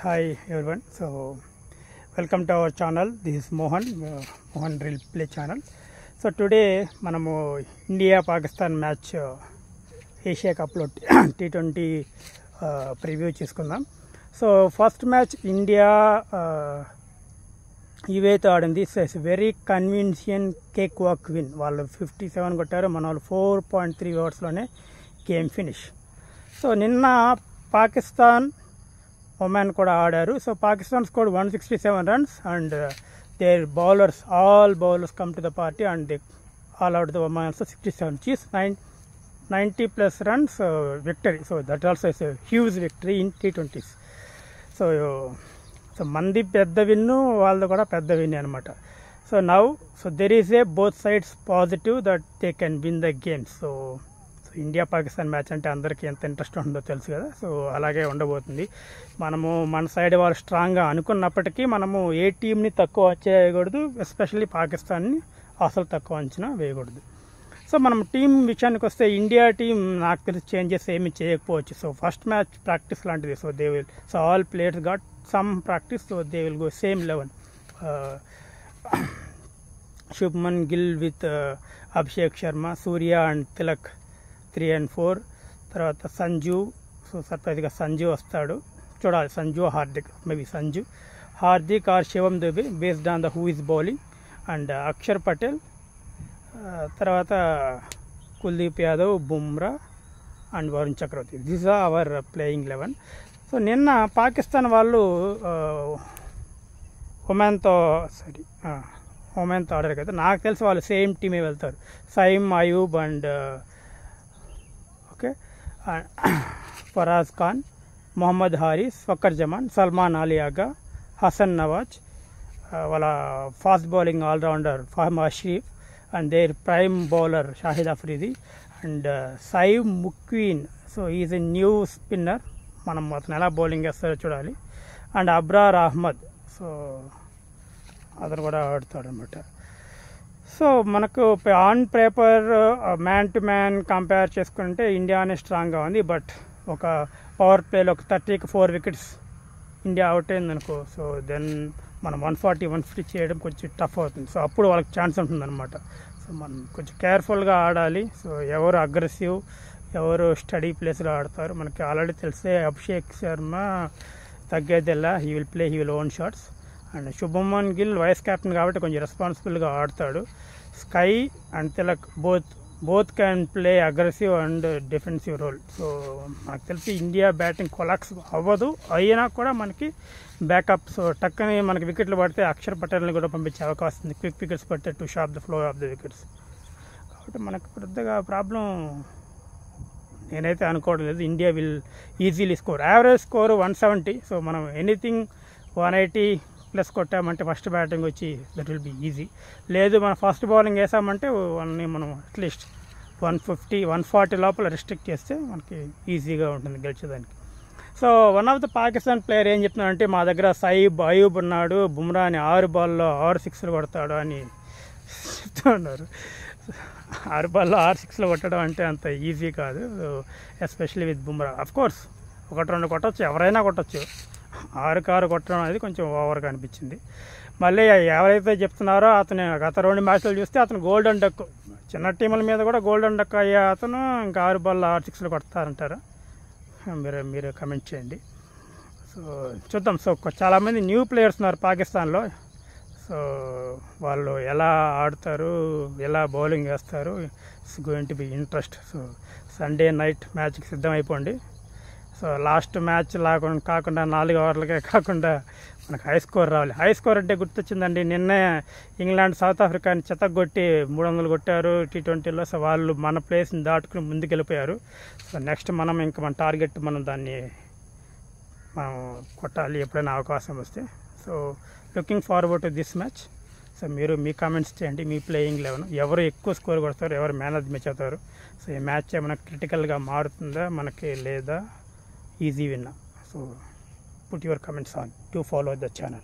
Hi everyone. So welcome to our channel. This is Mohan, Mohan Real Play channel. So today మనము India Pakistan match Asia కప్లో T20 preview చేసుకుందాం. So first match India ఇవైతే ఆడింది. It's very convenient cake walk win. వాళ్ళు 57 కొట్టారు, మన వాళ్ళు 4.3 ఓవర్స్లోనే game finish. So నిన్న పాకిస్తాన్ ఒమాన్ కూడా ఆడారు. So Pakistan scored 167 runs and their bowlers, all bowlers come to the party and they all out the Oman also 67, which is 90 plus runs victory. So that also is a huge victory in T20s. So మంది పెద్ద విన్ను, వాళ్ళది కూడా పెద్ద win అనమాట. So now there is a both sides positive that they can win the game. So India Pakistan match అంటే అందరికీ ఎంత interest ఉందో తెలుసు కదా. సో అలాగే ఉండబోతుంది. మనము మన సైడ్ వాళ్ళు స్ట్రాంగ్గా అనుకున్నప్పటికీ మనము ఏ టీంని తక్కువ చేయకూడదు, ఎస్పెషల్లీ పాకిస్తాన్ని అసలు తక్కువ అంచనా వేయకూడదు. సో మనం టీం విషయానికి వస్తే ఇండియా టీం నాకు తెలిసి చేంజెస్ ఏమీ చేయకపోవచ్చు. సో ఫస్ట్ మ్యాచ్ ప్రాక్టీస్ లాంటిది. So they will all players got some practice. So they will go same 11. Shubman Gill with Abhishek Sharma, Surya and Tilak 3 and 4. తర్వాత సంజు. సో సర్ప్రైజ్గా సంజు వస్తాడు, చూడాలి. Sanju Hardik, maybe Sanju, Hardik or Shivam Dube based on the who is bowling. And Axar Patel, తర్వాత Kuldeep Yadav, Bumrah and Varun Chakravarthy. This are our playing 11. So నిన్న పాకిస్తాన్ వాళ్ళు ఒమాన్తో ఆడారు కదా. నాకు తెలిసి వాళ్ళు సేమ్ టీమే వెళ్తారు. సైమ్ అయూబ్ అండ్ ఫరాజ్ ఖాన్, మొహమ్మద్ హారిస్, ఫకర్ జమాన్, సల్మాన్ అలీ ఆగా, హసన్ నవాజ్, వాళ్ళ fast bowling all rounder Faheem Ashraf and their prime bowler Shahid Afridi and సైవ్ Muqeem. So is a new spinner, మనం అతను ఎలా బౌలింగ్ వేస్తారో చూడాలి. అండ్ అబ్రార్ అహ్మద్, సో అతను కూడా ఆడుతాడు అనమాట. సో మనకు on paper man to man compare చేసుకుంటే ఇండియానే స్ట్రాంగ్గా ఉంది. బట్ ఒక పవర్ ప్లేలో ఒక 30కి 4 వికెట్స్ ఇండియా అవుట్ అయింది అనుకో. సో దెన్ మనం 140, 150 చేయడం కొంచెం టఫ్ అవుతుంది. సో అప్పుడు వాళ్ళకి ఛాన్స్ ఉంటుందన్నమాట. సో మనం కొంచెం కేర్ఫుల్గా ఆడాలి. సో ఎవరు అగ్రెసివ్, ఎవరు స్టడీ ప్లేస్లో ఆడతారు మనకి ఆల్రెడీ తెలిసే. అభిషేక్ శర్మ తగ్గేదెల్లా, he will own shots. And Shubman Gill vice captain కాబట్టి కొంచెం రెస్పాన్సిబుల్గా ఆడతాడు. Sky and Tilak both can play aggressive and defensive role. So నాకు తెలిసి ఇండియా బ్యాటింగ్ కొలాక్స్ అవ్వదు, అయినా కూడా మనకి బ్యాకప్. సో టక్కని మనకి వికెట్లు పడితే అక్షర్ పటేల్ని కూడా పంపించే అవకాశం ఉంది. క్విక్ వికెట్స్ పడితే to shop the flow of the wickets. కాబట్టి మనకు పెద్దగా ప్రాబ్లం నేనైతే అనుకోవడం లేదు. India will easily score. Average score 170. So మనం ఎనీథింగ్ 180 ప్లస్ కొట్టామంటే ఫస్ట్ బ్యాటింగ్ వచ్చి దట్ విల్ బీ ఈజీ. లేదు మనం ఫస్ట్ బౌలింగ్ వేసామంటే మనం అట్లీస్ట్ 150, 140 లోపల రిస్ట్రిక్ట్ చేస్తే మనకి ఈజీగా ఉంటుంది గెలిచేదానికి. So one of the Pakistan player ఏం చెప్తున్నాడంటే, మా దగ్గర సైబ్ అయూబ్ ఉన్నాడు, బుమ్రా అని 6 బాల్లో 6 సిక్స్లు కొడతాడు అని చెప్తూ ఉన్నారు. 6 బాల్లో 6 సిక్స్లు కొట్టడం అంటే అంత ఈజీ కాదు, ఎస్పెషల్లీ విత్ బుమ్రా. అఫ్కోర్స్ 1-2 కొట్టచ్చు, ఎవరైనా కొట్టచ్చు. 6 కొట్టడం అనేది కొంచెం ఓవర్గా అనిపించింది. మళ్ళీ ఎవరైతే చెప్తున్నారో అతను గత 2 మ్యాచ్లు చూస్తే అతను గోల్డెన్ డక్, చిన్న టీముల మీద కూడా గోల్డెన్ డక్ అయ్యే అతను ఇంకా 6 బాల్లో 6 సిక్స్లు కొడతారంటారా? మీరు కమెంట్ చేయండి. సో చూద్దాం. సో చాలామంది న్యూ ప్లేయర్స్ ఉన్నారు పాకిస్తాన్లో. సో వాళ్ళు ఎలా ఆడతారు, ఎలా బౌలింగ్ వేస్తారు, it's going to be interest. So Sunday night మ్యాచ్కి సిద్ధమైపోండి. సో లాస్ట్ మ్యాచ్ కాకుండా 4 ఓవర్లకే కాకుండా మనకు హై స్కోర్ రావాలి. హై స్కోర్ అంటే గుర్తొచ్చిందండి, నిన్నే ఇంగ్లాండ్ సౌత్ ఆఫ్రికాని చెతగొట్టి 300 కొట్టారు T20లో. సో వాళ్ళు మన ప్లేస్ని దాటుకుని ముందుకు వెళ్ళిపోయారు. సో నెక్స్ట్ మన టార్గెట్ మనం దాన్ని కొట్టాలి ఎప్పుడైనా అవకాశం వస్తే. So looking forward to this match. So మీరు మీ కామెంట్స్ చేయండి. మీ ప్లేయింగ్ 11 ఎవరు ఎక్కువ స్కోర్ కొడతారు, ఎవరు మ్యాన్ ఆఫ్ ది మ్యాచ్ అవుతారు. సో ఈ మ్యాచ్ ఏమైనా క్రిటికల్గా మారుతుందా మనకి, లేదా ఈజీ విన్నా? So put your comments on. Do follow the channel.